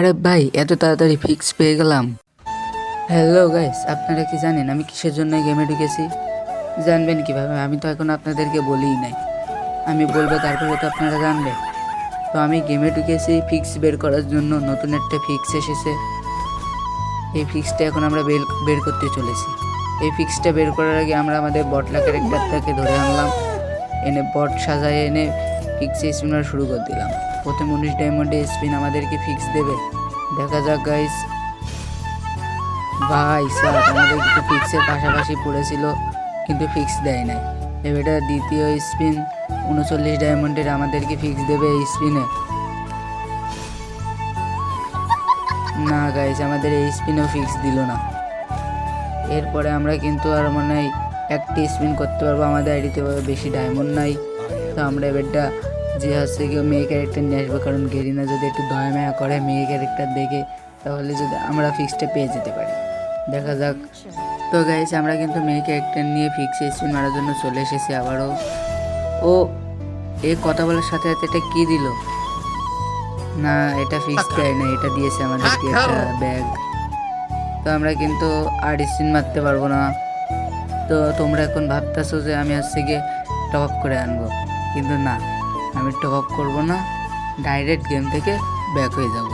আরে ভাই, এত তাড়াতাড়ি ফিক্স পেয়ে গেলাম। হ্যালো গাইস, আপনারা কি জানেন আমি কিসের জন্য গেমে ঢুকেছি? জানবেন কিভাবে? আমি তো এখন আপনাদেরকে বলিই নাই। আমি বলবো তারপরে তো আপনারা জানবেন। তো আমি গেমে ঢুকেছি ফিক্স বের করার জন্য। নতুন একটা ফিক্স এসেছে। এই ফিক্সটা এখন আমরা বের করতে চলেছি। এই ফিক্সটা বের করার আগে আমরা আমাদের বটলা ক্যারেক্টারটাকে ধরে আনলাম, এনে বট সাজায় এনে ফিক্সে স্পিনার শুরু করে দিলাম। প্রথম 19 ডায়মন্ডে স্পিন আমাদেরকে ফিক্স দেবে, দেখা যাক গাইস। ভাই স্যার, আমাদের কিন্তু ফিক্সের পাশাপাশি পড়েছিল কিন্তু ফিক্স দেয় নাই। এবারে দ্বিতীয় স্পিন 39 ডায়মন্ডের আমাদেরকে ফিক্স দেবে এই স্পিনে। না গাইস, আমাদের এই স্পিনেও ফিক্স দিল না। এরপরে আমরা কিন্তু আর মনে হয় একটি স্পিন করতে পারবো, আমাদের আইডিতে বেশি ডায়মন্ড নাই। তো আমরা এবারটা যে হচ্ছে কি মেয়ে ক্যারেক্টার নিয়ে আসবো, কারণ গেরিনা যদি একটু দয়া মায়া করে মেয়ে ক্যারেক্টার দেখে, তাহলে যদি আমরা ফিক্সটা পেয়ে যেতে পারি, দেখা যাক। তো গাইস, আমরা কিন্তু মেয়ে ক্যারেক্টার নিয়ে ফিক্সে স্পিন মারার জন্য চলে এসেছি আবারও। ও এই কথা বলার সাথে সাথে এটা কি দিল? না, এটা ফিক্স দেয় না, এটা দিয়েছে আমাদেরকে একটা ব্যাগ। তো আমরা কিন্তু আর স্পিন মারতে পারবো না। তো তোমরা এখন ভাবতেছো যে আমি হচ্ছে গিয়ে টপ আপ করে আনবো, কিন্তু না, আমি টপ আপ করবো না, ডাইরেক্ট গেম থেকে ব্যাক হয়ে যাব।